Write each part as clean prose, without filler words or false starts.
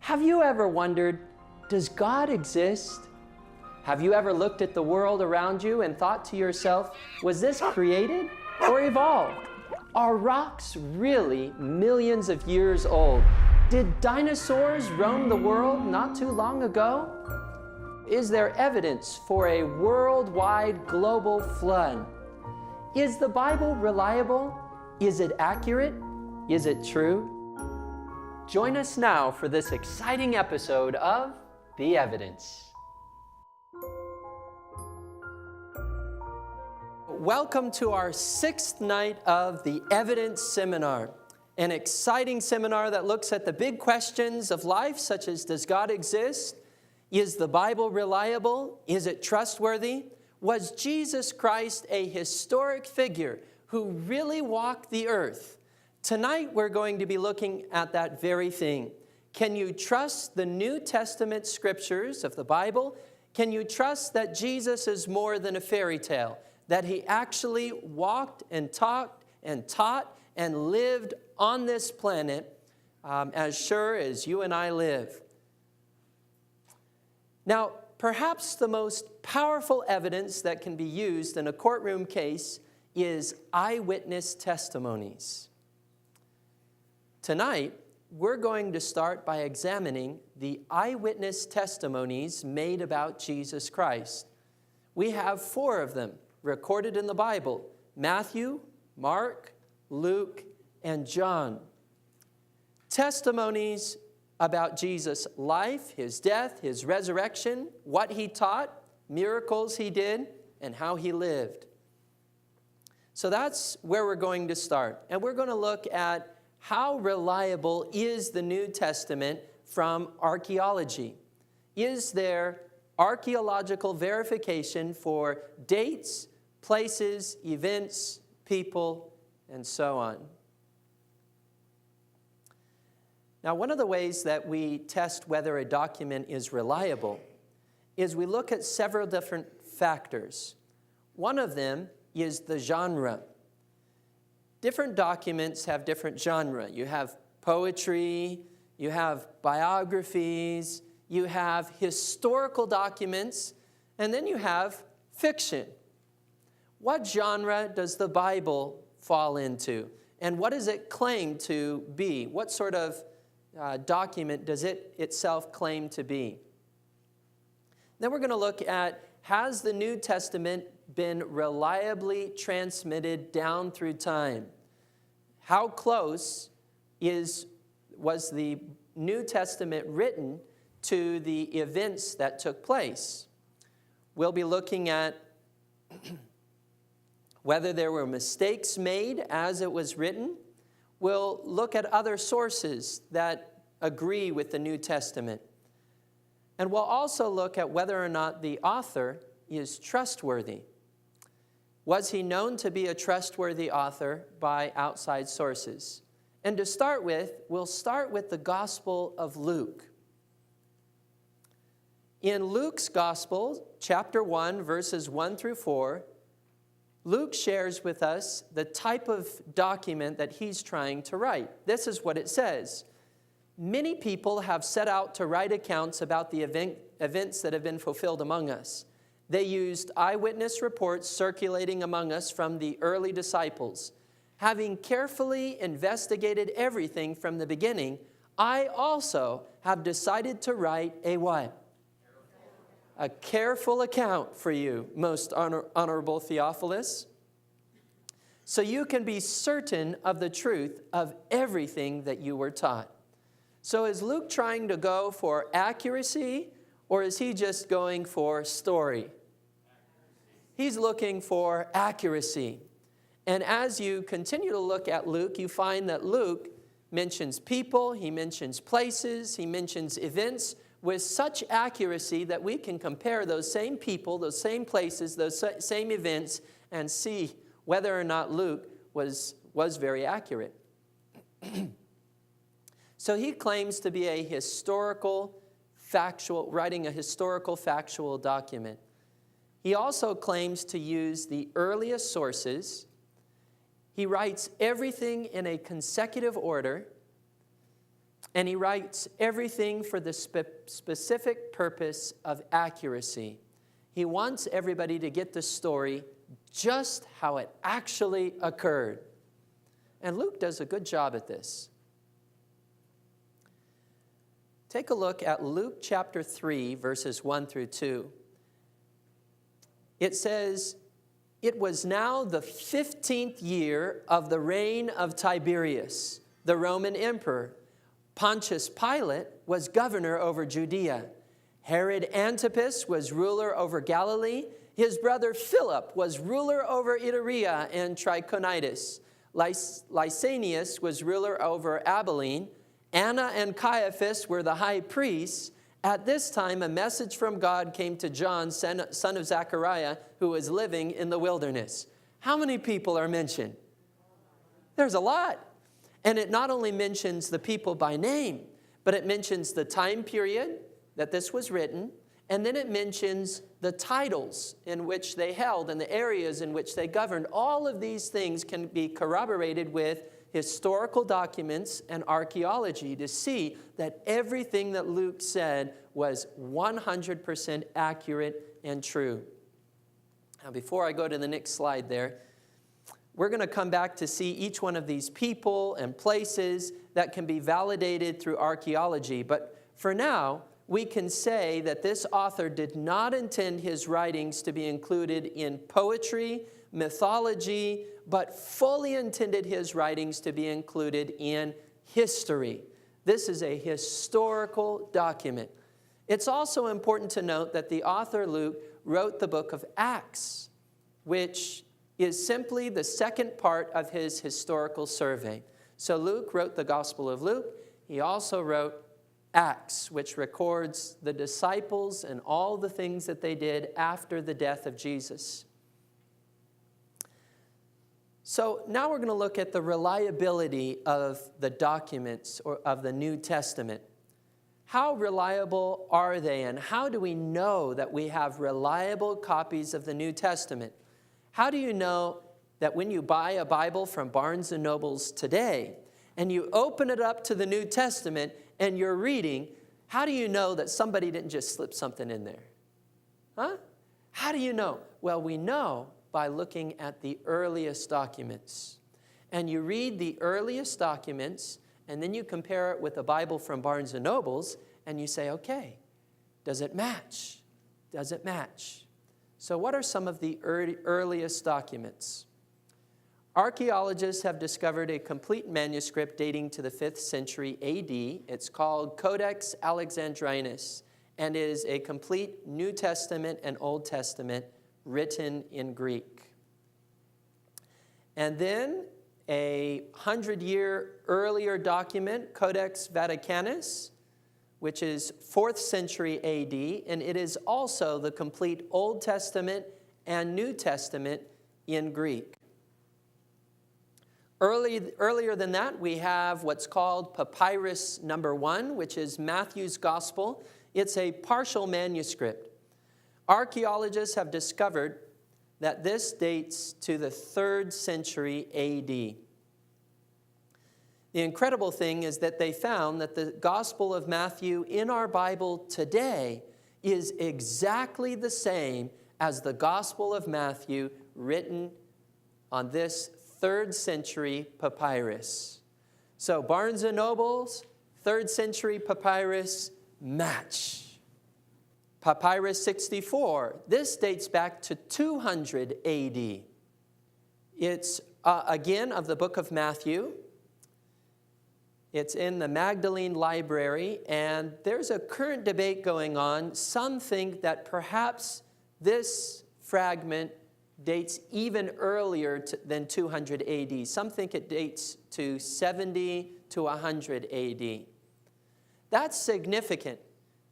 Have you ever wondered, does God exist? Have you ever looked at the world around you and thought to yourself, was this created or evolved? Are rocks really millions of years old? Did dinosaurs roam the world not too long ago? Is there evidence for a worldwide global flood? Is the Bible reliable? Is it accurate? Is it true? Join us now for this exciting episode of The Evidence. Welcome to our 6th night of the Evidence Seminar, an exciting seminar that looks at the big questions of life, such as, does God exist? Is the Bible reliable? Is it trustworthy? Was Jesus Christ a historic figure who really walked the earth? Tonight we're going to be looking at that very thing. Can you trust the New Testament scriptures of the Bible? Can you trust that Jesus is more than a fairy tale? That he actually walked and talked and taught and lived on this planet as sure as you and I live. Now, perhaps the most powerful evidence that can be used in a courtroom case is eyewitness testimonies. Tonight, we're going to start by examining the eyewitness testimonies made about Jesus Christ. We have 4 of them recorded in the Bible: Matthew, Mark, Luke, and John. Testimonies about Jesus' life, his death, his resurrection, what he taught, miracles he did, and how he lived. So that's where we're going to start. And we're going to look at how reliable is the New Testament from archaeology. Is there archaeological verification for dates, places, events, people, and so on? Now, one of the ways that we test whether a document is reliable is we look at several different factors. One of them is the genre. Different documents have different genre. You have poetry, you have biographies, you have historical documents, and then you have fiction. What genre does the Bible fall into? And what does it claim to be? What sort of document does it itself claim to be? Then we're going to look at, has the New Testament been reliably transmitted down through time? How close was the New Testament written to the events that took place? We'll be looking at whether there were mistakes made as it was written. We'll look at other sources that agree with the New Testament. And we'll also look at whether or not the author is trustworthy. Was he known to be a trustworthy author by outside sources? And to start with, we'll start with the Gospel of Luke. In Luke's Gospel, chapter 1, verses 1 through 4, Luke shares with us the type of document that he's trying to write. This is what it says. Many people have set out to write accounts about the events that have been fulfilled among us. They used eyewitness reports circulating among us from the early disciples. Having carefully investigated everything from the beginning, I also have decided to write a what? A careful account for you, most honorable Theophilus, so you can be certain of the truth of everything that you were taught. So is Luke trying to go for accuracy, or is he just going for story? He's looking for accuracy. And as you continue to look at Luke, you find that Luke mentions people, he mentions places, he mentions events with such accuracy that we can compare those same people, those same places, those same events, and see whether or not Luke was very accurate. So he claims to be a historical, writing a historical, factual document. He also claims to use the earliest sources. He writes everything in a consecutive order. And he writes everything for the specific purpose of accuracy. He wants everybody to get the story just how it actually occurred. And Luke does a good job at this. Take a look at Luke chapter 3, verses 1 through 2. It says, "It was now the 15th year of the reign of Tiberius, the Roman emperor. Pontius Pilate was governor over Judea. Herod Antipas was ruler over Galilee. His brother Philip was ruler over Iturea and Trachonitis. Lysanias was ruler over Abilene. Anna and Caiaphas were the high priests. At this time, a message from God came to John, son of Zechariah, who was living in the wilderness." How many people are mentioned? There's a lot. And it not only mentions the people by name, but it mentions the time period that this was written, and then it mentions the titles in which they held and the areas in which they governed. All of these things can be corroborated with historical documents and archaeology to see that everything that Luke said was 100% accurate and true. Now, before I go to the next slide there, we're going to come back to see each one of these people and places that can be validated through archaeology. But for now, we can say that this author did not intend his writings to be included in poetry, mythology, but fully intended his writings to be included in history. This is a historical document. It's also important to note that the author Luke wrote the book of Acts, which is simply the second part of his historical survey. So Luke wrote the Gospel of Luke. He also wrote Acts, which records the disciples and all the things that they did after the death of Jesus. So now we're going to look at the reliability of the documents or of the New Testament. How reliable are they, and how do we know that we have reliable copies of the New Testament? How do you know that when you buy a Bible from Barnes & Noble's today and you open it up to the New Testament and you're reading, how do you know that somebody didn't just slip something in there? Huh? How do you know? Well, we know by looking at the earliest documents. And you read the earliest documents, and then you compare it with a Bible from Barnes & Noble's, and you say, okay, does it match? Does it match? So what are some of the earliest documents? Archaeologists have discovered a complete manuscript dating to the 5th century A.D. It's called Codex Alexandrinus, and is a complete New Testament and Old Testament written in Greek. And then a 100-year earlier document, Codex Vaticanus, which is 4th century A.D., and it is also the complete Old Testament and New Testament in Greek. Earlier than that, we have what's called Papyrus number 1, which is Matthew's Gospel. It's a partial manuscript. Archaeologists have discovered that this dates to the 3rd century A.D. The incredible thing is that they found that the Gospel of Matthew in our Bible today is exactly the same as the Gospel of Matthew written on this 3rd century papyrus. So Barnes & Noble's 3rd century papyrus match. Papyrus 64, this dates back to 200 AD. It's, again, of the book of Matthew. It's in the Magdalene Library, and there's a current debate going on. Some think that perhaps this fragment dates even earlier than 200 AD. Some think it dates to 70 to 100 AD. That's significant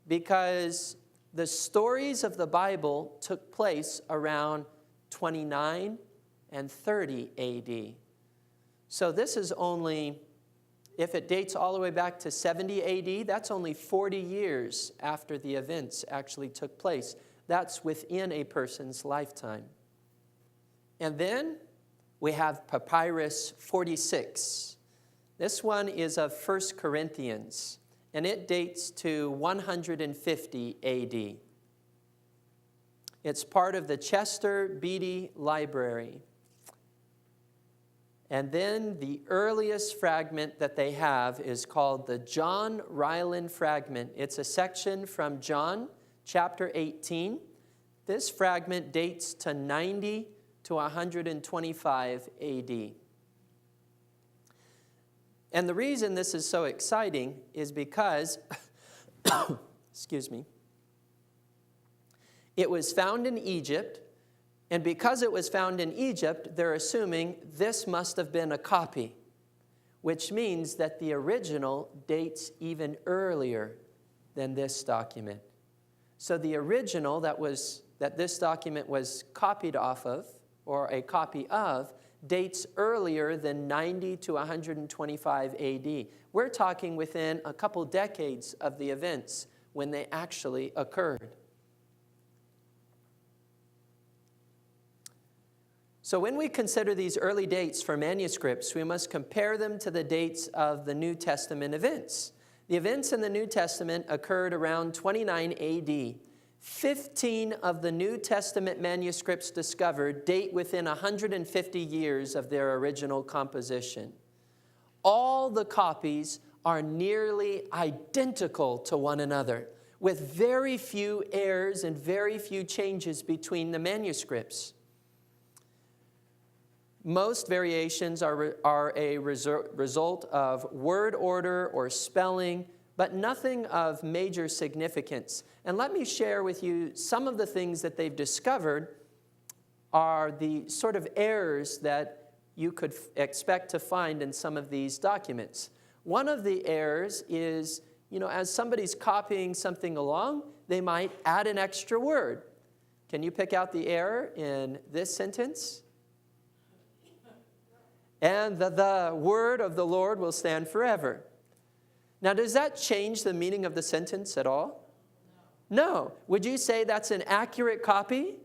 because the stories of the Bible took place around 29 and 30 AD. So this is only, if it dates all the way back to 70 AD, that's only 40 years after the events actually took place. That's within a person's lifetime. And then we have Papyrus 46. This one is of 1 Corinthians, and it dates to 150 A.D. It's part of the Chester Beatty Library. And then the earliest fragment that they have is called the John Ryland fragment. It's a section from John chapter 18. This fragment dates to 90 to 125 A.D. And the reason this is so exciting is because, excuse me, it was found in Egypt, and because it was found in Egypt, they're assuming this must have been a copy, which means that the original dates even earlier than this document. So the original that this document was copied off of, or a copy of, dates earlier than 90 to 125 A.D. We're talking within a couple decades of the events when they actually occurred. So when we consider these early dates for manuscripts, we must compare them to the dates of the New Testament events. The events in the New Testament occurred around 29 A.D. 15 of the New Testament manuscripts discovered date within 150 years of their original composition. All the copies are nearly identical to one another, with very few errors and very few changes between the manuscripts. Most variations are a result of word order or spelling, but nothing of major significance. And let me share with you some of the things that they've discovered are the sort of errors that you could expect to find in some of these documents. One of the errors is, as somebody's copying something along, they might add an extra word. Can you pick out the error in this sentence? And the word of the Lord will stand forever. Now, does that change the meaning of the sentence at all? No. Would you say that's an accurate copy?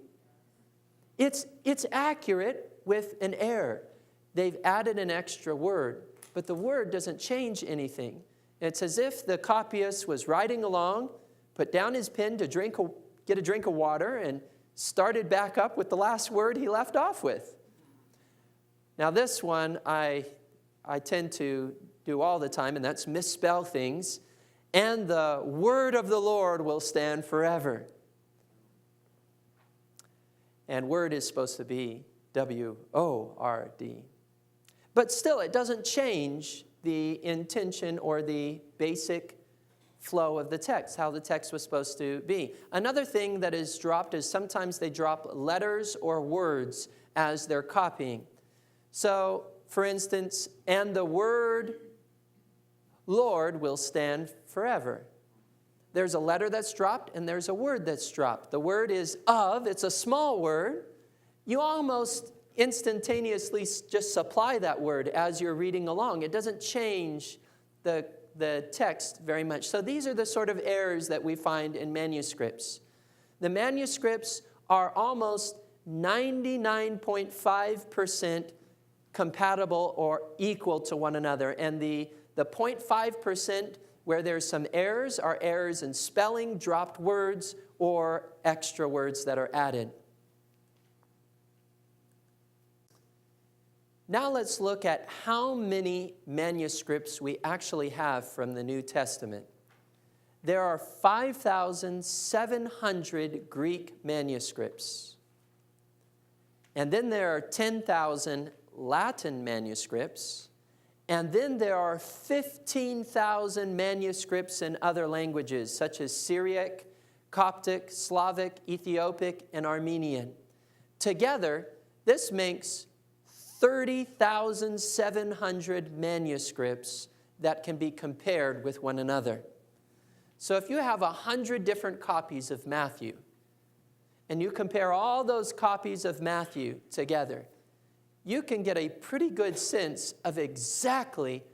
It's accurate with an error. They've added an extra word, but the word doesn't change anything. It's as if the copyist was riding along, put down his pen to get a drink of water, and started back up with the last word he left off with. Now, this one I tend to do all the time, and that's misspell things. And the word of the Lord will stand forever. And word is supposed to be W-O-R-D. But still, it doesn't change the intention or the basic flow of the text, how the text was supposed to be. Another thing that is dropped is sometimes they drop letters or words as they're copying. So, for instance, and the word Lord will stand forever. There's a letter that's dropped and there's a word that's dropped. The word is of, it's a small word. You almost instantaneously just supply that word as you're reading along. It doesn't change the text very much. So these are the sort of errors that we find in manuscripts. The manuscripts are almost 99.5% compatible or equal to one another. And the 0.5% where there's some errors are errors in spelling, dropped words, or extra words that are added. Now let's look at how many manuscripts we actually have from the New Testament. There are 5,700 Greek manuscripts. And then there are 10,000 Latin manuscripts. And then there are 15,000 manuscripts in other languages, such as Syriac, Coptic, Slavic, Ethiopic, and Armenian. Together, this makes 30,700 manuscripts that can be compared with one another. So if you have 100 different copies of Matthew, and you compare all those copies of Matthew together, you can get a pretty good sense of exactly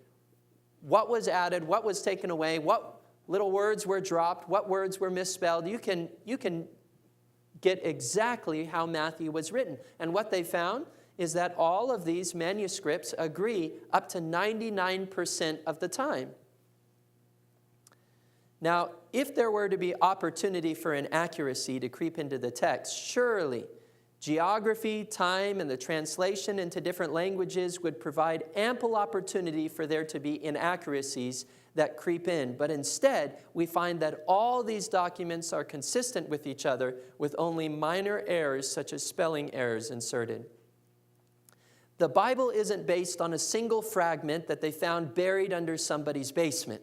what was added, what was taken away, what little words were dropped, what words were misspelled. You can get exactly how Matthew was written. And what they found is that all of these manuscripts agree up to 99% of the time. Now, if there were to be opportunity for inaccuracy to creep into the text, surely geography, time, and the translation into different languages would provide ample opportunity for there to be inaccuracies that creep in. But instead, we find that all these documents are consistent with each other with only minor errors such as spelling errors inserted. The Bible isn't based on a single fragment that they found buried under somebody's basement.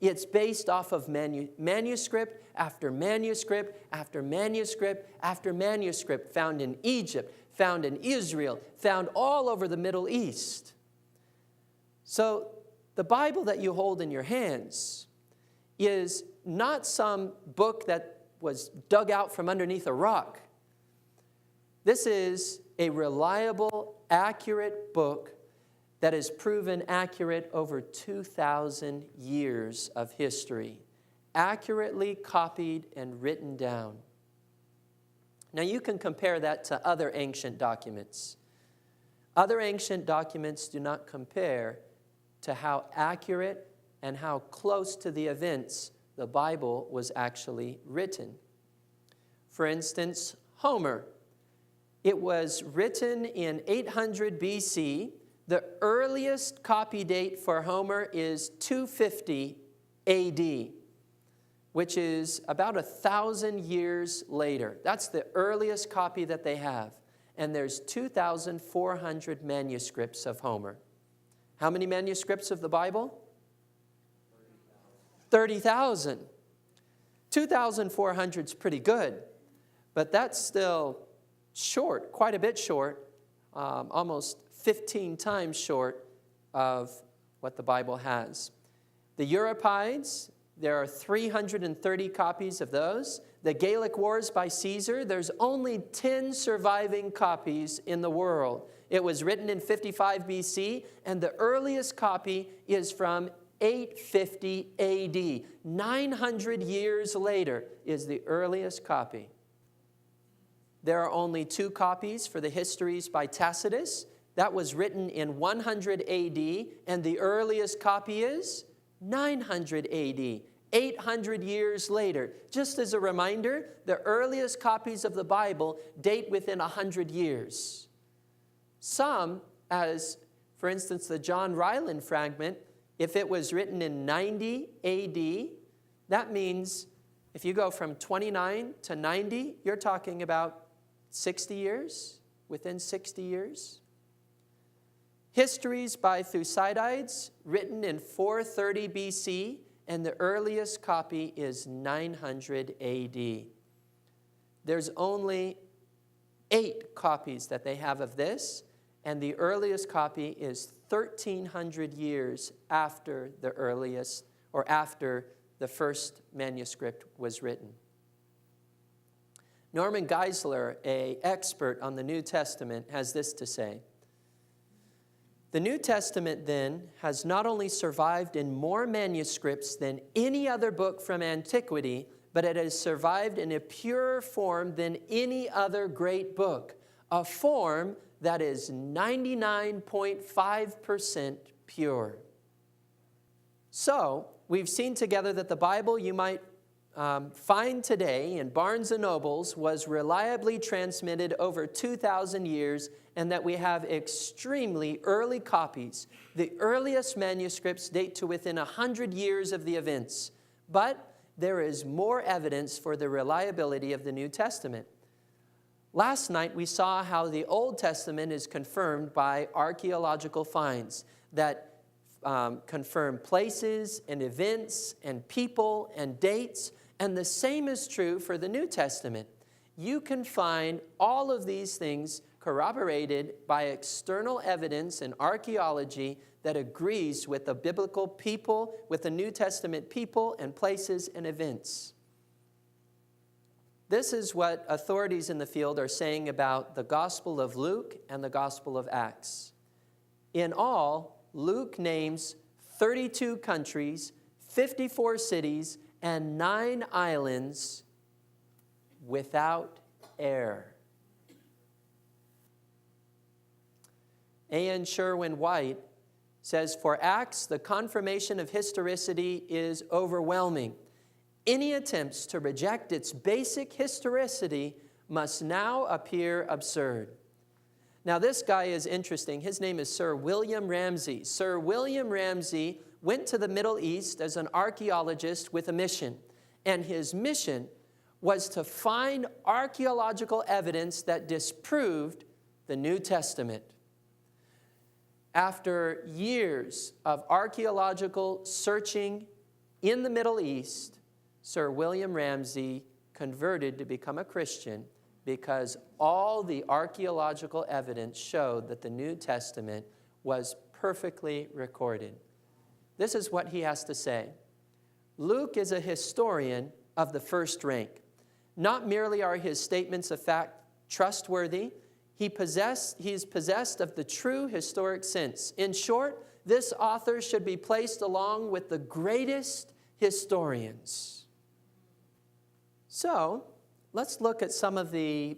It's based off of manuscript after manuscript after manuscript after manuscript found in Egypt, found in Israel, found all over the Middle East. So the Bible that you hold in your hands is not some book that was dug out from underneath a rock. This is a reliable, accurate book that is proven accurate over 2,000 years of history, accurately copied and written down. Now you can compare that to other ancient documents. Other ancient documents do not compare to how accurate and how close to the events the Bible was actually written. For instance, Homer. It was written in 800 BC. The earliest copy date for Homer is 250 AD, which is about 1,000 years later. That's the earliest copy that they have. And there's 2,400 manuscripts of Homer. How many manuscripts of the Bible? 30,000. 2,400 is pretty good, but that's still short, quite a bit short, almost 15 times short of what the Bible has. The Euripides, there are 330 copies of those. The Gallic Wars by Caesar, there's only 10 surviving copies in the world. It was written in 55 BC, and the earliest copy is from 850 AD. 900 years later is the earliest copy. There are only 2 copies for the Histories by Tacitus. That was written in 100 AD, and the earliest copy is 900 AD, 800 years later. Just as a reminder, the earliest copies of the Bible date within 100 years. Some, as for instance the John Ryland fragment, if it was written in 90 AD, that means if you go from 29 to 90, you're talking about 60 years, within 60 years. Histories by Thucydides, written in 430 BC, and the earliest copy is 900 AD. There's only 8 copies that they have of this, and the earliest copy is 1,300 years after the earliest, or after the first manuscript was written. Norman Geisler, an expert on the New Testament, has this to say. The New Testament, then, has not only survived in more manuscripts than any other book from antiquity, but it has survived in a purer form than any other great book, a form that is 99.5% pure. So, we've seen together that the Bible you might find today in Barnes & Nobles was reliably transmitted over 2,000 years, and that we have extremely early copies. The earliest manuscripts date to within 100 years of the events. But there is more evidence for the reliability of the New Testament. Last night we saw how the Old Testament is confirmed by archaeological finds that confirm places and events and people and dates, and the same is true for the New Testament. You can find all of these things corroborated by external evidence and archaeology that agrees with the biblical people, with the New Testament people and places and events. This is what authorities in the field are saying about the Gospel of Luke and the Gospel of Acts. In all, Luke names 32 countries, 54 cities, and 9 islands without error. A.N. Sherwin White says, for Acts, the confirmation of historicity is overwhelming. Any attempts to reject its basic historicity must now appear absurd. Now, this guy is interesting. His name is Sir William Ramsay. Sir William Ramsay went to the Middle East as an archaeologist with a mission. And his mission was to find archaeological evidence that disproved the New Testament. After years of archaeological searching in the Middle East, Sir William Ramsay converted to become a Christian because all the archaeological evidence showed that the New Testament was perfectly recorded. This is what he has to say. Luke is a historian of the first rank. Not merely are his statements of fact trustworthy, he is possessed of the true historic sense. In short, this author should be placed along with the greatest historians. So, let's look at some of the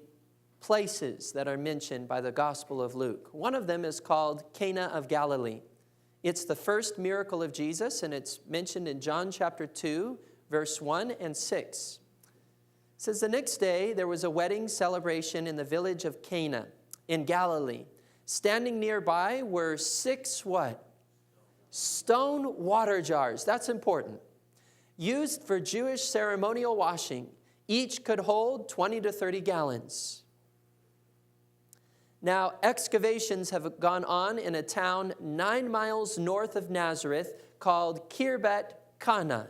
places that are mentioned by the Gospel of Luke. One of them is called Cana of Galilee. It's the first miracle of Jesus, and it's mentioned in John chapter 2, verse 1 and 6. It says, the next day there was a wedding celebration in the village of Cana in Galilee. Standing nearby were 6 what? Stone water jars. That's important. Used for Jewish ceremonial washing. Each could hold 20 to 30 gallons. Now, excavations have gone on in a town 9 miles north of Nazareth called Khirbet Kana.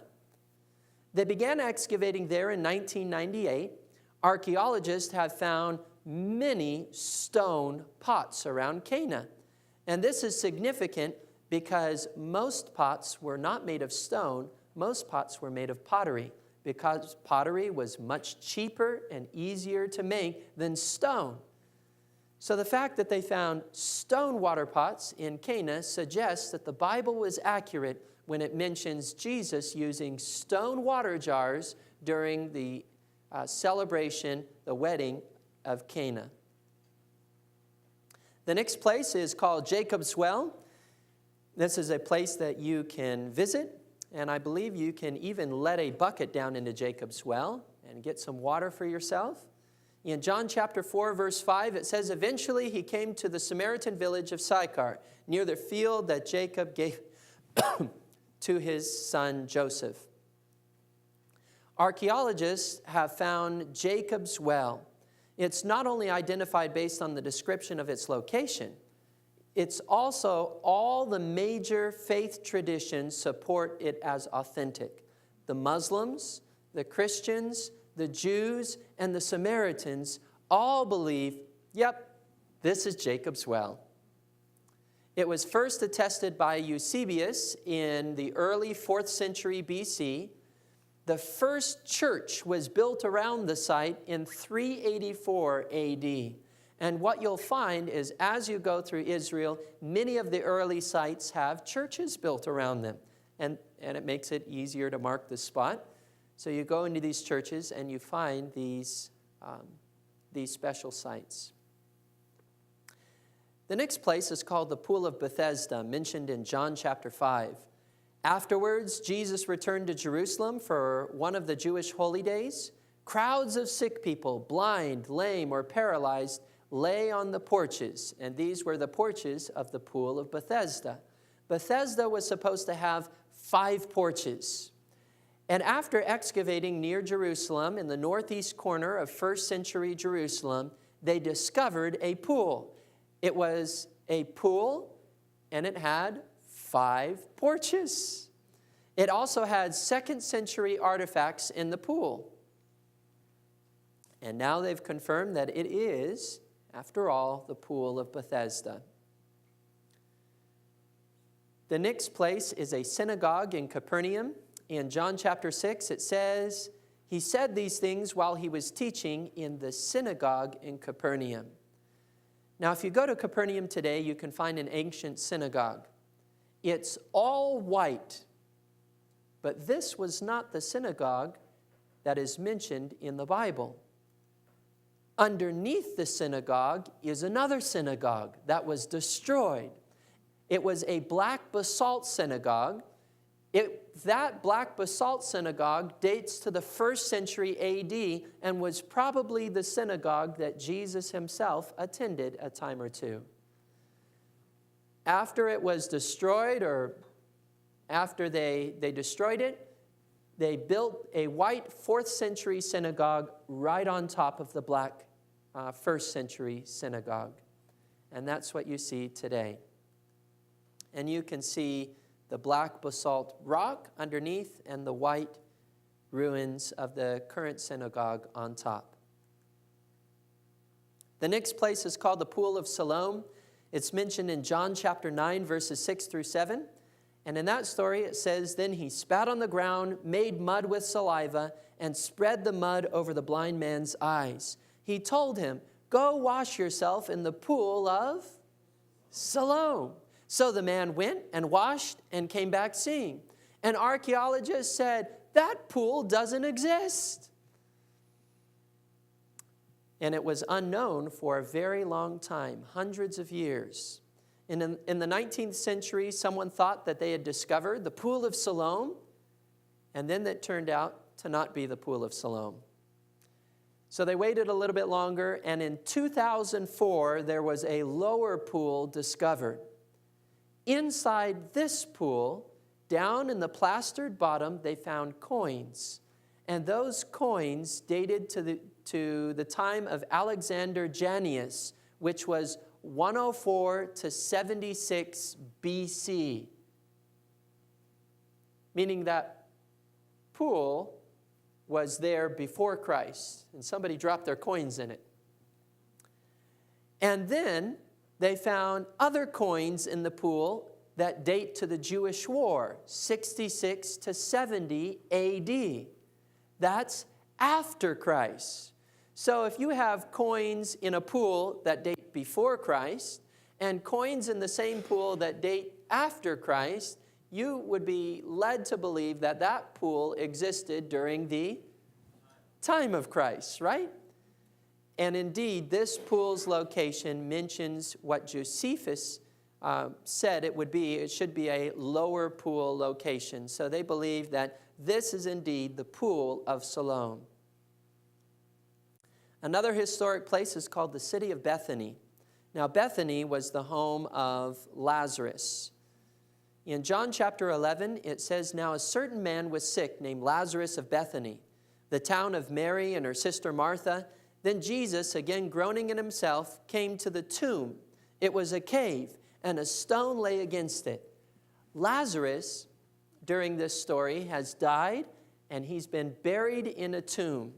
They began excavating there in 1998. Archaeologists have found many stone pots around Cana. And this is significant because most pots were not made of stone. Most pots were made of pottery because pottery was much cheaper and easier to make than stone. So the fact that they found stone water pots in Cana suggests that the Bible was accurate when it mentions Jesus using stone water jars during the celebration, the wedding of Cana. The next place is called Jacob's Well. This is a place that you can visit, and I believe you can even let a bucket down into Jacob's Well and get some water for yourself. In John chapter 4, verse 5, it says, eventually he came to the Samaritan village of Sychar, near the field that Jacob gave to his son Joseph. Archaeologists have found Jacob's Well. It's not only identified based on the description of its location, it's also all the major faith traditions support it as authentic. The Muslims, the Christians, the Jews, and the Samaritans all believe, yep, this is Jacob's Well. It was first attested by Eusebius in the early 4th century BC. The first church was built around the site in 384 AD. And what you'll find is as you go through Israel, many of the early sites have churches built around them. And it makes it easier to mark the spot. So you go into these churches and you find these special sites. The next place is called the Pool of Bethesda, mentioned in John chapter 5. Afterwards, Jesus returned to Jerusalem for one of the Jewish holy days. Crowds of sick people, blind, lame, or paralyzed, lay on the porches, and these were the porches of the Pool of Bethesda. Bethesda was supposed to have 5 porches. And after excavating near Jerusalem in the northeast corner of 1st century Jerusalem, they discovered a pool. It was a pool, and it had 5 porches. It also had 2nd century artifacts in the pool. And now they've confirmed that it is, after all, the Pool of Bethesda. The next place is a synagogue in Capernaum. In John chapter 6, it says, he said these things while he was teaching in the synagogue in Capernaum. Now, if you go to Capernaum today, you can find an ancient synagogue. It's all white, but this was not the synagogue that is mentioned in the Bible. Underneath the synagogue is another synagogue that was destroyed. It was a black basalt synagogue. That black basalt synagogue dates to the 1st century AD and was probably the synagogue that Jesus himself attended a time or two. After it was destroyed, or after they destroyed it, they built a white 4th century synagogue right on top of the black 1st century synagogue. And that's what you see today. And you can see the black basalt rock underneath and the white ruins of the current synagogue on top. The next place is called the Pool of Siloam. It's mentioned in John chapter 9, verses 6 through 7. And in that story it says, "Then he spat on the ground, made mud with saliva, and spread the mud over the blind man's eyes. He told him, 'Go wash yourself in the pool of Siloam.' So the man went and washed and came back seeing. And archaeologists said, 'That pool doesn't exist.' And it was unknown for a very long time, hundreds of years. In the 19th century, someone thought that they had discovered the Pool of Siloam, and then it turned out to not be the Pool of Siloam. So they waited a little bit longer, and in 2004, there was a lower pool discovered. Inside this pool, down in the plastered bottom, they found coins. And those coins dated to the time of Alexander Jannaeus, which was 104 to 76 BC. Meaning that pool was there before Christ, and somebody dropped their coins in it. And then they found other coins in the pool that date to the Jewish War, 66 to 70 AD. That's after Christ. So if you have coins in a pool that date before Christ and coins in the same pool that date after Christ, you would be led to believe that that pool existed during the time of Christ, right? And indeed, this pool's location mentions what Josephus said it would be. It should be a lower pool location. So they believe that this is indeed the Pool of Siloam. Another historic place is called the city of Bethany. Now, Bethany was the home of Lazarus. In John chapter 11, it says, "Now a certain man was sick named Lazarus of Bethany, the town of Mary and her sister Martha. Then Jesus, again groaning in himself, came to the tomb. It was a cave, and a stone lay against it." Lazarus, during this story, has died, and he's been buried in a tomb.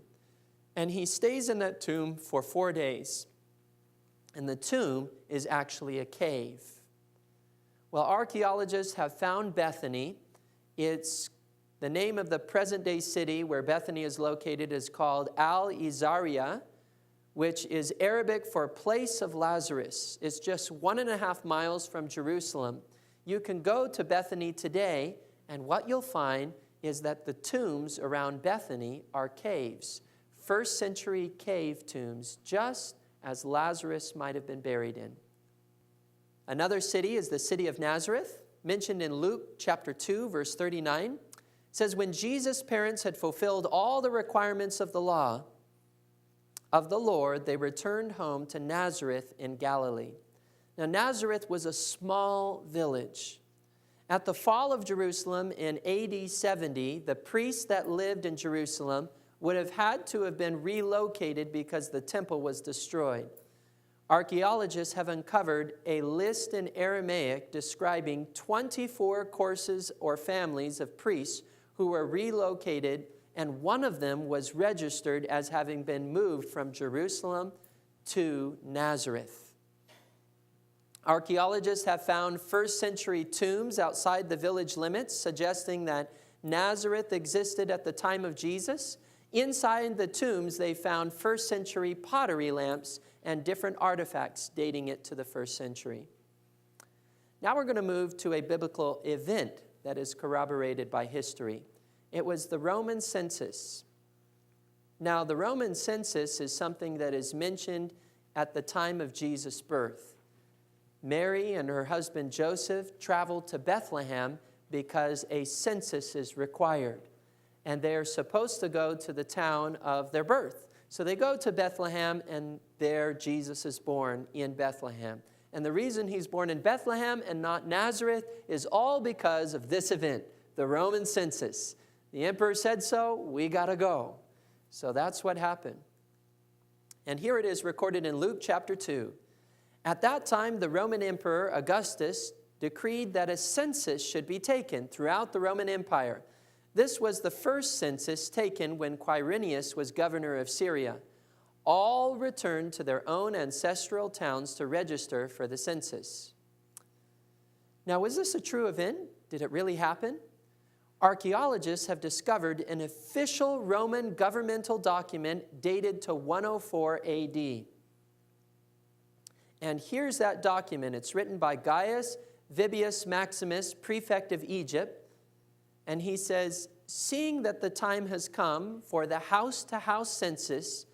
And he stays in that tomb for 4 days. And the tomb is actually a cave. Well, archaeologists have found Bethany. It's the name of the present-day city where Bethany is located is called Al-Izariah, which is Arabic for place of Lazarus. It's just 1.5 miles from Jerusalem. You can go to Bethany today, and what you'll find is that the tombs around Bethany are caves. 1st century cave tombs, just as Lazarus might have been buried in. Another city is the city of Nazareth, mentioned in Luke chapter 2, verse 39. It says, "When Jesus' parents had fulfilled all the requirements of the law of the Lord, they returned home to Nazareth in Galilee." Now, Nazareth was a small village. At the fall of Jerusalem in AD 70, the priests that lived in Jerusalem would have had to have been relocated because the temple was destroyed. Archaeologists have uncovered a list in Aramaic describing 24 courses or families of priests who were relocated, and one of them was registered as having been moved from Jerusalem to Nazareth. Archaeologists have found 1st century tombs outside the village limits, suggesting that Nazareth existed at the time of Jesus. Inside the tombs, they found 1st century pottery lamps and different artifacts dating it to the 1st century. Now we're going to move to a biblical event that is corroborated by history. It was the Roman census. Now, the Roman census is something that is mentioned at the time of Jesus' birth. Mary and her husband Joseph traveled to Bethlehem because a census is required. And they are supposed to go to the town of their birth. So they go to Bethlehem, and there Jesus is born in Bethlehem. And the reason he's born in Bethlehem and not Nazareth is all because of this event, the Roman census. The emperor said so, we got to go. So that's what happened. And here it is recorded in Luke chapter 2. At that time, the Roman Emperor Augustus decreed that a census should be taken throughout the Roman Empire. This was the first census taken when Quirinius was governor of Syria. All returned to their own ancestral towns to register for the census. Now, was this a true event? Did it really happen? Archaeologists have discovered an official Roman governmental document dated to 104 AD. And here's that document. It's written by Gaius Vibius Maximus, prefect of Egypt. And he says, seeing that the time has come for the house-to-house census,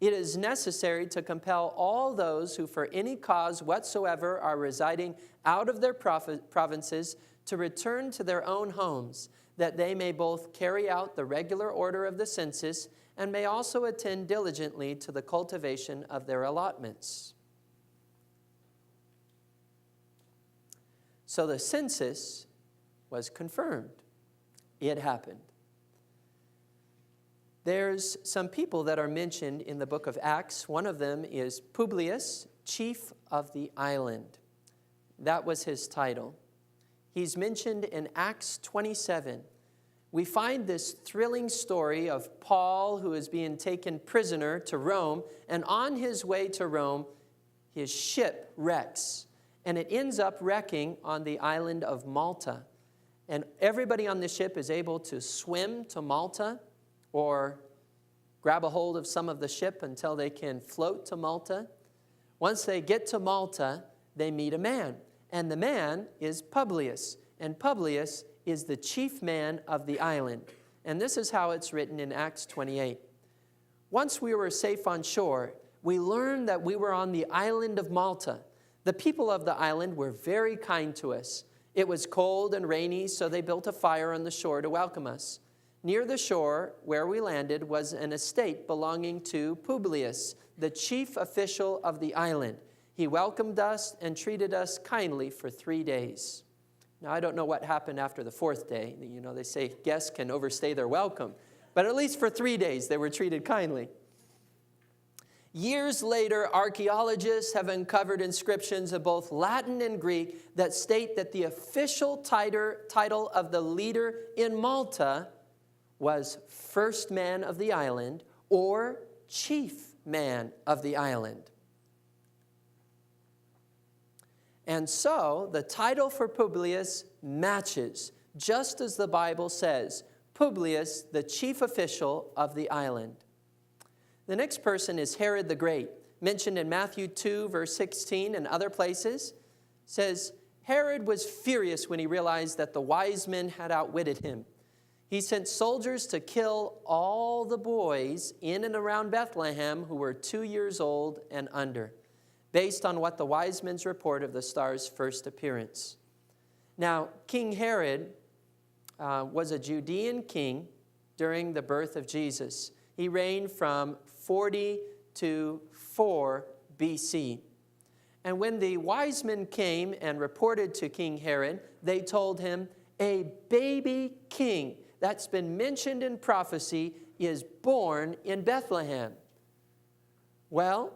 it is necessary to compel all those who for any cause whatsoever are residing out of their provinces to return to their own homes, that they may both carry out the regular order of the census and may also attend diligently to the cultivation of their allotments. So the census was confirmed. It happened. There's some people that are mentioned in the book of Acts. One of them is Publius, chief of the island. That was his title. He's mentioned in Acts 27. We find this thrilling story of Paul, who is being taken prisoner to Rome, and on his way to Rome, his ship wrecks, and it ends up wrecking on the island of Malta. And everybody on the ship is able to swim to Malta or grab a hold of some of the ship until they can float to Malta. Once they get to Malta, they meet a man, and the man is Publius, and Publius is the chief man of the island. And this is how it's written in Acts 28. Once we were safe on shore, we learned that we were on the island of Malta. The people of the island were very kind to us. It was cold and rainy, so they built a fire on the shore to welcome us. Near the shore where we landed was an estate belonging to Publius, the chief official of the island. He welcomed us and treated us kindly for 3 days. Now, I don't know what happened after the fourth day. You know, they say guests can overstay their welcome. But at least for 3 days, they were treated kindly. Years later, archaeologists have uncovered inscriptions of both Latin and Greek that state that the official title of the leader in Malta was first man of the island or chief man of the island. And so the title for Publius matches, just as the Bible says, Publius, the chief official of the island. The next person is Herod the Great, mentioned in Matthew 2, verse 16 and other places. Says, Herod was furious when he realized that the wise men had outwitted him. He sent soldiers to kill all the boys in and around Bethlehem who were 2 years old and under, based on what the wise men's report of the star's first appearance. Now, King Herod was a Judean king during the birth of Jesus. He reigned from 40 to 4 BC. And when the wise men came and reported to King Herod, they told him, a baby king that's been mentioned in prophecy is born in Bethlehem. Well,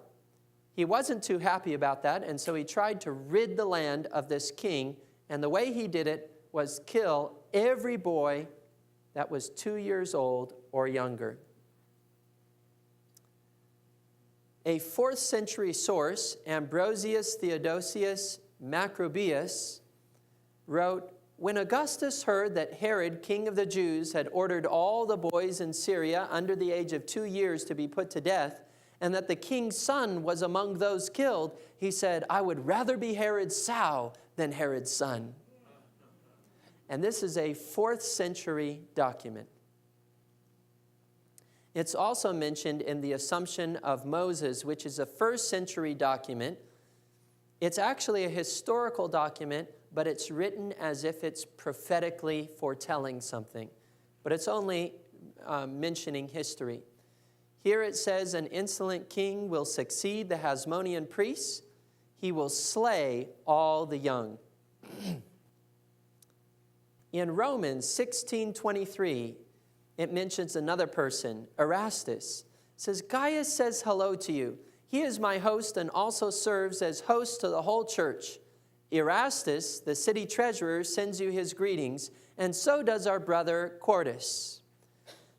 he wasn't too happy about that, and so he tried to rid the land of this king, and the way he did it was kill every boy that was 2 years old or younger. A 4th century source, Ambrosius Theodosius Macrobius, wrote, when Augustus heard that Herod, king of the Jews, had ordered all the boys in Syria under the age of 2 years to be put to death, and that the king's son was among those killed, he said, I would rather be Herod's sow than Herod's son. And this is a 4th century document. It's also mentioned in the Assumption of Moses, which is a first century document. It's actually a historical document, but it's written as if it's prophetically foretelling something. But it's only mentioning history. Here it says, an insolent king will succeed the Hasmonean priests. He will slay all the young. In Romans 16:23, it mentions another person, Erastus. It says, Gaius says hello to you. He is my host and also serves as host to the whole church. Erastus, the city treasurer, sends you his greetings, and so does our brother Quartus.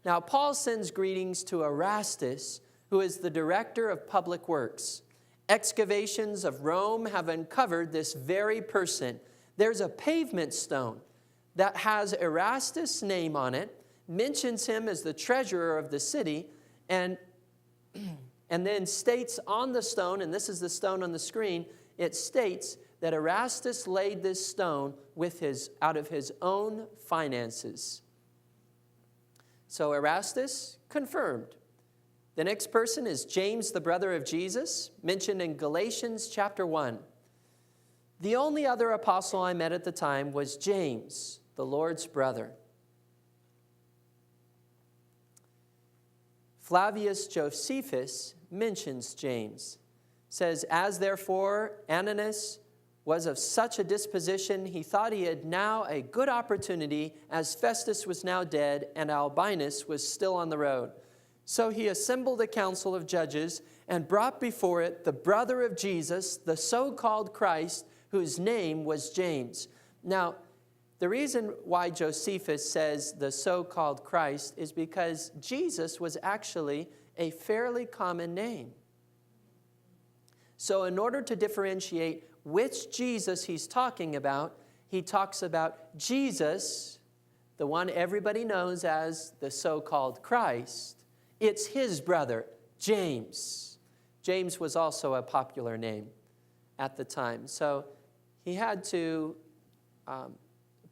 Now, Paul sends greetings to Erastus, who is the director of public works. Excavations of Rome have uncovered this very person. There's a pavement stone that has Erastus' name on it, mentions him as the treasurer of the city, and then states on the stone, and this is the stone on the screen, it states that Erastus laid this stone out of his own finances. So Erastus, confirmed. The next person is James, the brother of Jesus, mentioned in Galatians chapter 1. The only other apostle I met at the time was James, the Lord's brother. Flavius Josephus mentions James. Says, as therefore Ananus was of such a disposition, he thought he had now a good opportunity, as Festus was now dead and Albinus was still on the road. So he assembled a council of judges and brought before it the brother of Jesus, the so-called Christ, whose name was James. Now, the reason why Josephus says the so-called Christ is because Jesus was actually a fairly common name. So in order to differentiate which Jesus he's talking about, he talks about Jesus, the one everybody knows as the so-called Christ. It's his brother, James. James was also a popular name at the time. So he had to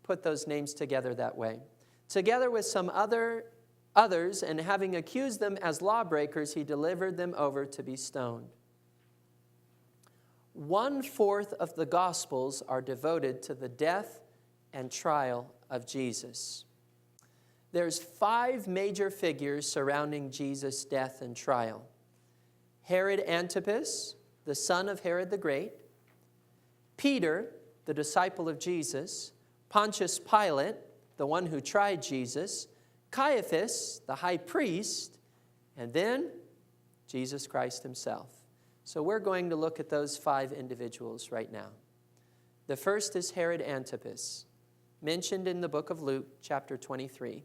put those names together that way. Together with some others, and having accused them as lawbreakers, he delivered them over to be stoned. 1/4 of the Gospels are devoted to the death and trial of Jesus. There's 5 major figures surrounding Jesus' death and trial. Herod Antipas, the son of Herod the Great. Peter, the disciple of Jesus. Pontius Pilate, the one who tried Jesus. Caiaphas, the high priest. And then Jesus Christ himself. So we're going to look at those 5 individuals right now. The first is Herod Antipas, mentioned in the book of Luke, chapter 23.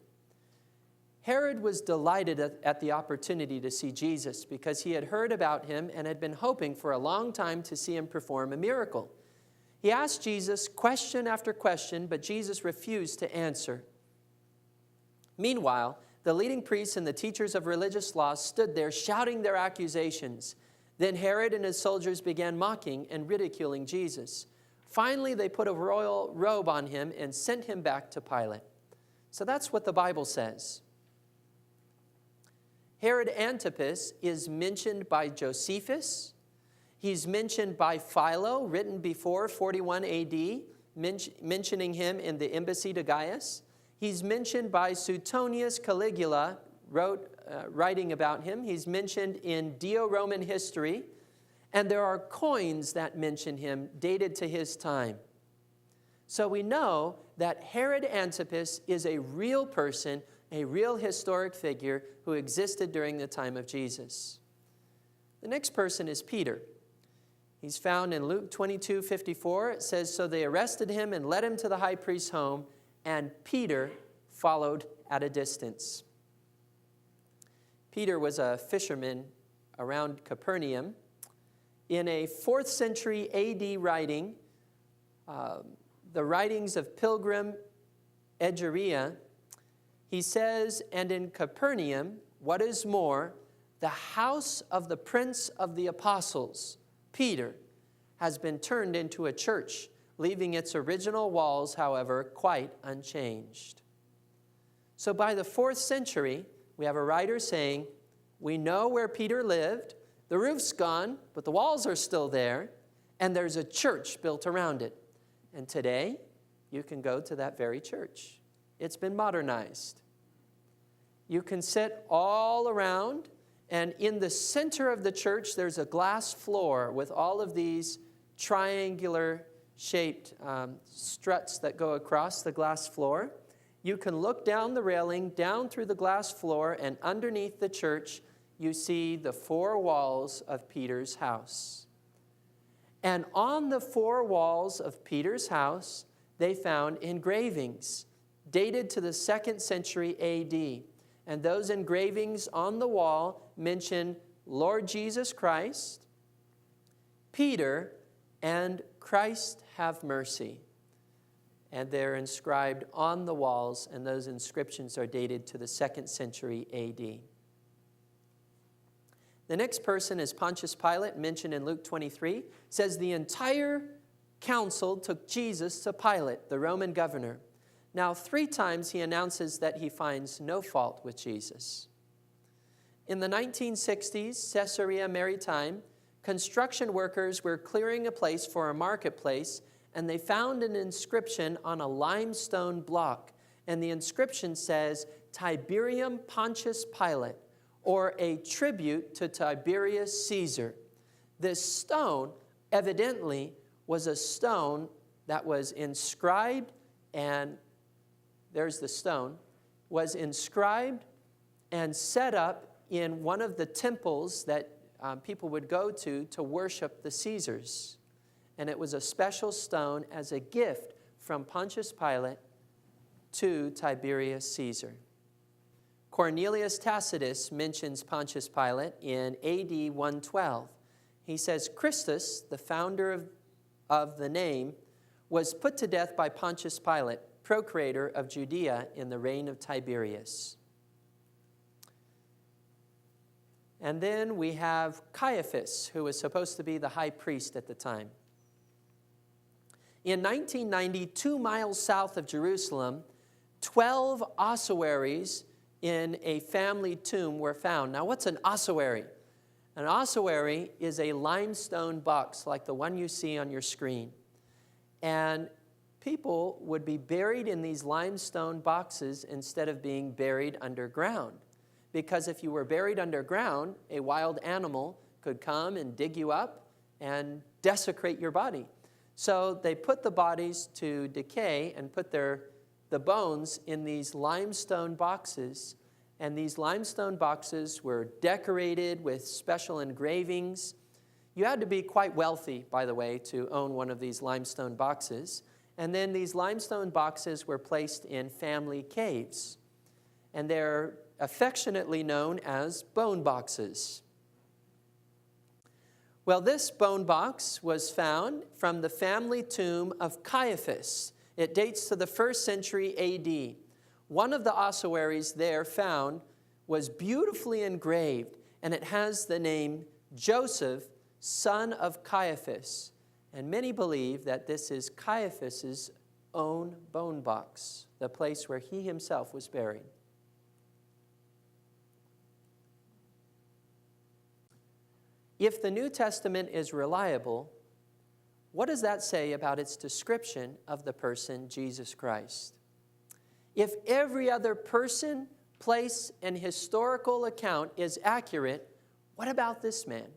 Herod was delighted at the opportunity to see Jesus because he had heard about him and had been hoping for a long time to see him perform a miracle. He asked Jesus question after question, but Jesus refused to answer. Meanwhile, the leading priests and the teachers of religious law stood there shouting their accusations. Then Herod and his soldiers began mocking and ridiculing Jesus. Finally, they put a royal robe on him and sent him back to Pilate. So that's what the Bible says. Herod Antipas is mentioned by Josephus. He's mentioned by Philo, written before 41 AD, mentioning him in the embassy to Gaius. He's mentioned by Suetonius Caligula, writing about him. He's mentioned in Dio-Roman history. And there are coins that mention him dated to his time. So we know that Herod Antipas is a real person, a real historic figure who existed during the time of Jesus. The next person is Peter. He's found in Luke 22:54. It says, so they arrested him and led him to the high priest's home, and Peter followed at a distance. Peter was a fisherman around Capernaum. In a 4th century AD writing, the writings of Pilgrim Egeria, he says, and in Capernaum, what is more, the house of the prince of the apostles, Peter, has been turned into a church, leaving its original walls, however, quite unchanged. So by the 4th century, We have a writer saying, we know where Peter lived. The roof's gone, but the walls are still there, and there's a church built around it. And today, you can go to that very church. It's been modernized. You can sit all around, and in the center of the church, there's a glass floor with all of these triangular-shaped struts that go across the glass floor. You can look down the railing, down through the glass floor, and underneath the church, you see the four walls of Peter's house. And on the four walls of Peter's house, they found engravings dated to the 2nd century A.D. And those engravings on the wall mention Lord Jesus Christ, Peter, and Christ have mercy. And they're inscribed on the walls, and those inscriptions are dated to the 2nd century A.D. The next person is Pontius Pilate, mentioned in Luke 23. It says the entire council took Jesus to Pilate, the Roman governor. Now, 3 times he announces that he finds no fault with Jesus. In the 1960s, Caesarea Maritime, construction workers were clearing a place for a marketplace, and they found an inscription on a limestone block. And the inscription says, Tiberium Pontius Pilate, or a tribute to Tiberius Caesar. This stone evidently was a stone that was inscribed, and there's the stone, was inscribed and set up in one of the temples that people would go to worship the Caesars. And it was a special stone as a gift from Pontius Pilate to Tiberius Caesar. Cornelius Tacitus mentions Pontius Pilate in AD 112. He says, Christus, the founder of the name, was put to death by Pontius Pilate, procurator of Judea in the reign of Tiberius. And then we have Caiaphas, who was supposed to be the high priest at the time. In 1990, 2 miles south of Jerusalem, 12 ossuaries in a family tomb were found. Now, what's an ossuary? An ossuary is a limestone box like the one you see on your screen. And people would be buried in these limestone boxes instead of being buried underground. Because if you were buried underground, a wild animal could come and dig you up and desecrate your body. So they put the bodies to decay and put the bones in these limestone boxes, and these limestone boxes were decorated with special engravings. You had to be quite wealthy, by the way, to own one of these limestone boxes. And then these limestone boxes were placed in family caves, and they're affectionately known as bone boxes. Well, this bone box was found from the family tomb of Caiaphas. It dates to the 1st century A.D. One of the ossuaries there found was beautifully engraved, and it has the name Joseph, son of Caiaphas. And many believe that this is Caiaphas's own bone box, the place where he himself was buried. If the New Testament is reliable, what does that say about its description of the person Jesus Christ? If every other person, place, and historical account is accurate, what about this man?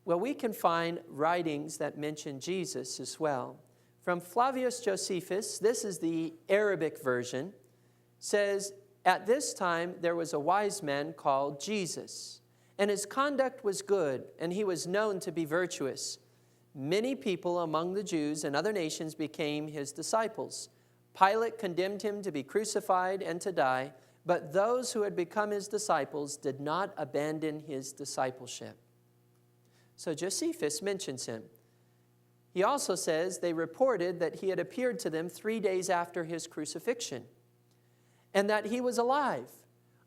Well, we can find writings that mention Jesus as well. From Flavius Josephus, this is the Arabic version, says, at this time there was a wise man called Jesus, and his conduct was good, and he was known to be virtuous. Many people among the Jews and other nations became his disciples. Pilate condemned him to be crucified and to die, but those who had become his disciples did not abandon his discipleship. So Josephus mentions him. He also says they reported that he had appeared to them 3 days after his crucifixion, and that he was alive.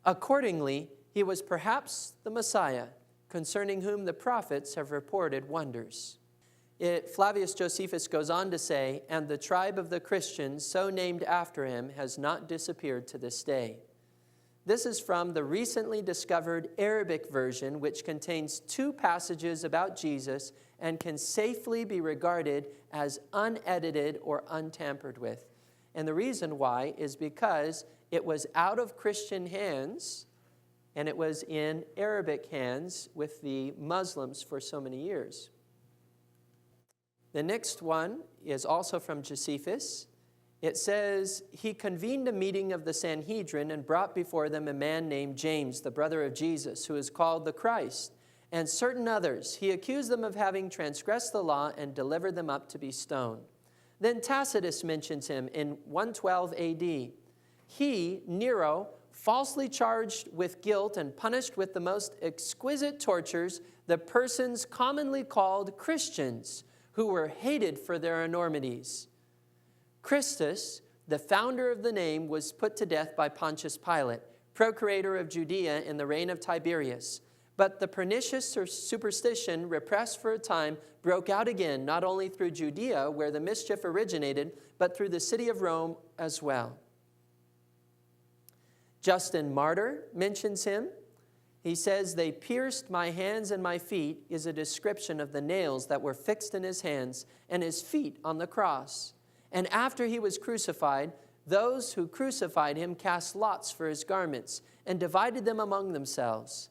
Accordingly, he was perhaps the Messiah, concerning whom the prophets have reported wonders. Flavius Josephus goes on to say, and the tribe of the Christians, so named after him, has not disappeared to this day. This is from the recently discovered Arabic version, which contains 2 passages about Jesus and can safely be regarded as unedited or untampered with. And the reason why is because it was out of Christian hands and it was in Arabic hands with the Muslims for so many years. The next one is also from Josephus. It says, he convened a meeting of the Sanhedrin and brought before them a man named James, the brother of Jesus, who is called the Christ, and certain others. He accused them of having transgressed the law and delivered them up to be stoned. Then Tacitus mentions him in 112 AD. He, Nero, falsely charged with guilt and punished with the most exquisite tortures the persons commonly called Christians, who were hated for their enormities. Christus, the founder of the name, was put to death by Pontius Pilate, procurator of Judea in the reign of Tiberius. But the pernicious superstition, repressed for a time, broke out again, not only through Judea, where the mischief originated, but through the city of Rome as well. Justin Martyr mentions him. He says, they pierced my hands and my feet is a description of the nails that were fixed in his hands and his feet on the cross. And after he was crucified, those who crucified him cast lots for his garments and divided them among themselves.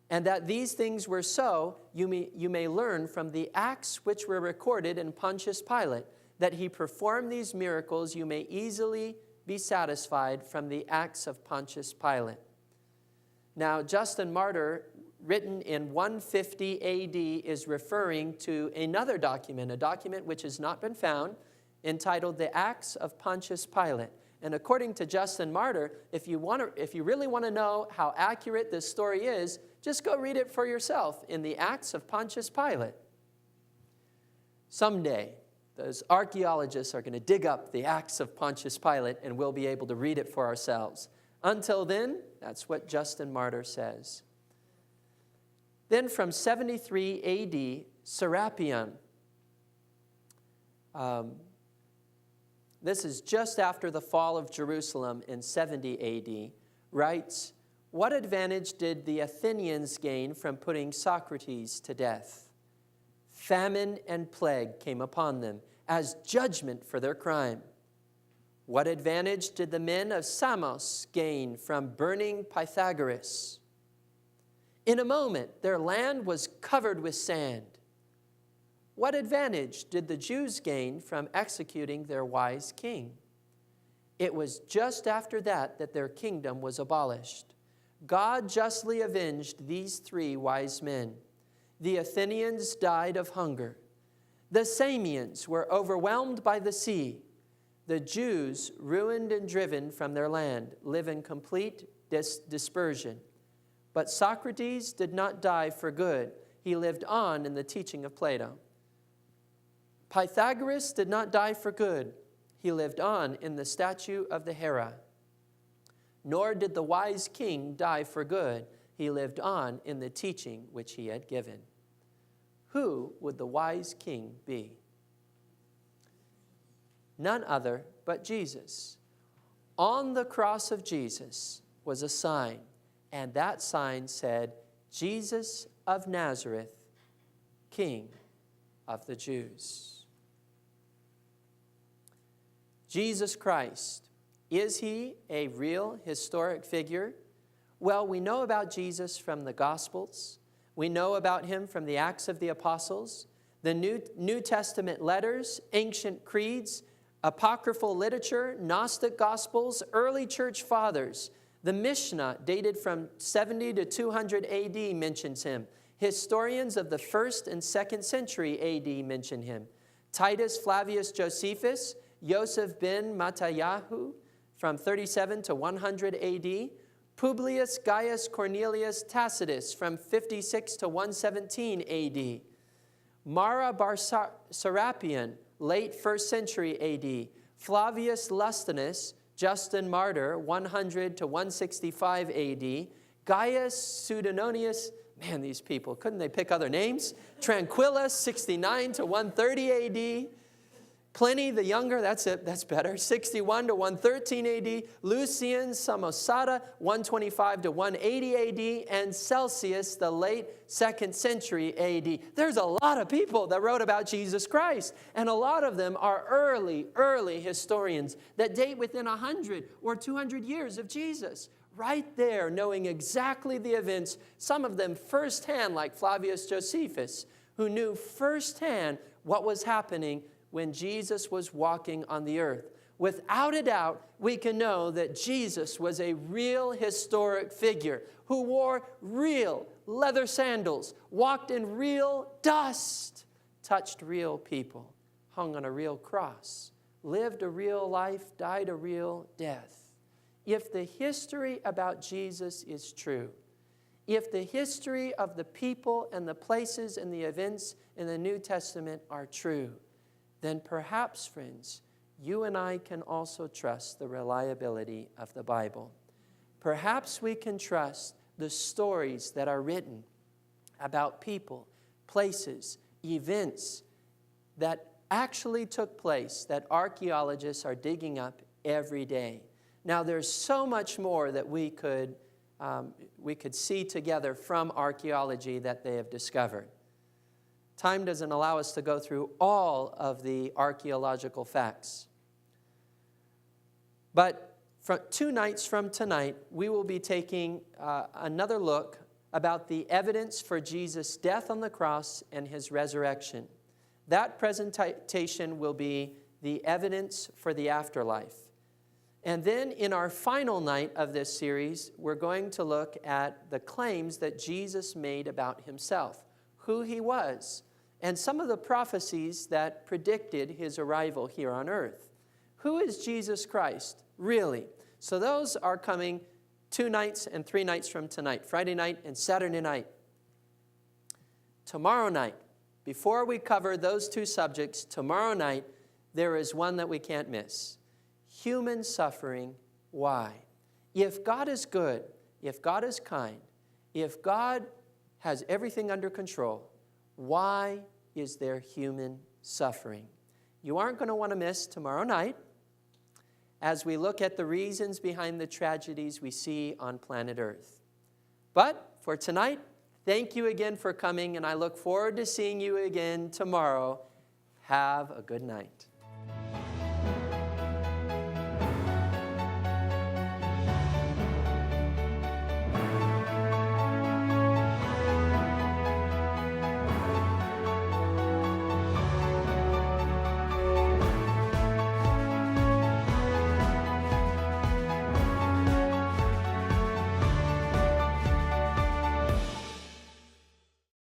And that these things were so, you may learn from the acts which were recorded in Pontius Pilate, that he performed these miracles. You may easily be satisfied from the acts of Pontius Pilate. Now, Justin Martyr, written in 150 AD, is referring to another document, a document which has not been found, entitled The Acts of Pontius Pilate. And according to Justin Martyr, if you really want to know how accurate this story is, just go read it for yourself in the Acts of Pontius Pilate. Someday, those archaeologists are going to dig up the Acts of Pontius Pilate and we'll be able to read it for ourselves. Until then, that's what Justin Martyr says. Then from 73 AD, Serapion. This is just after the fall of Jerusalem in 70 AD, writes, what advantage did the Athenians gain from putting Socrates to death? Famine and plague came upon them as judgment for their crime. What advantage did the men of Samos gain from burning Pythagoras? In a moment, their land was covered with sand. What advantage did the Jews gain from executing their wise king? It was just after that their kingdom was abolished. God justly avenged these 3 wise men. The Athenians died of hunger. The Samians were overwhelmed by the sea. The Jews, ruined and driven from their land, live in complete dispersion. But Socrates did not die for good. He lived on in the teaching of Plato. Pythagoras did not die for good. He lived on in the statue of the Hera. Nor did the wise king die for good. He lived on in the teaching which he had given. Who would the wise king be? None other but Jesus. On the cross of Jesus was a sign, and that sign said, Jesus of Nazareth, King of the Jews. Jesus Christ, is he a real historic figure? Well, we know about Jesus from the Gospels. We know about him from the Acts of the Apostles, the New Testament letters, ancient creeds, apocryphal literature, Gnostic Gospels, early church fathers. The Mishnah, dated from 70 to 200 AD, mentions him. Historians of the 1st and 2nd century AD mention him. Titus Flavius Josephus, Yosef ben Mattayahu, from 37 to 100 AD. Publius Gaius Cornelius Tacitus, from 56 to 117 AD. Mara bar Serapion, late 1st century AD. Flavius Lustinus, Justin Martyr, 100 to 165 AD. Gaius Pseudonius Man, these people, couldn't they pick other names? Tranquillus, 69 to 130 A.D., Pliny the Younger, that's it, that's better, 61 to 113 A.D., Lucian Samosata, 125 to 180 A.D., and Celsius, the late 2nd century A.D. There's a lot of people that wrote about Jesus Christ, and a lot of them are early historians that date within 100 or 200 years of Jesus. Right there, knowing exactly the events, some of them firsthand, like Flavius Josephus, who knew firsthand what was happening when Jesus was walking on the earth. Without a doubt, we can know that Jesus was a real historic figure who wore real leather sandals, walked in real dust, touched real people, hung on a real cross, lived a real life, died a real death. If the history about Jesus is true, if the history of the people and the places and the events in the New Testament are true, then perhaps, friends, you and I can also trust the reliability of the Bible. Perhaps we can trust the stories that are written about people, places, events that actually took place that archaeologists are digging up every day. Now, there's so much more that we could see together from archaeology that they have discovered. Time doesn't allow us to go through all of the archaeological facts. But 2 nights from tonight, we will be taking another look about the evidence for Jesus' death on the cross and his resurrection. That presentation will be the evidence for the afterlife. And then in our final night of this series, we're going to look at the claims that Jesus made about himself, who he was, and some of the prophecies that predicted his arrival here on earth. Who is Jesus Christ, really? So those are coming 2 nights and 3 nights from tonight, Friday night and Saturday night. Tomorrow night, before we cover those 2 subjects, tomorrow night, there is one that we can't miss. Human suffering, why? If God is good, if God is kind, if God has everything under control, why is there human suffering? You aren't going to want to miss tomorrow night as we look at the reasons behind the tragedies we see on planet Earth. But for tonight, thank you again for coming, and I look forward to seeing you again tomorrow. Have a good night.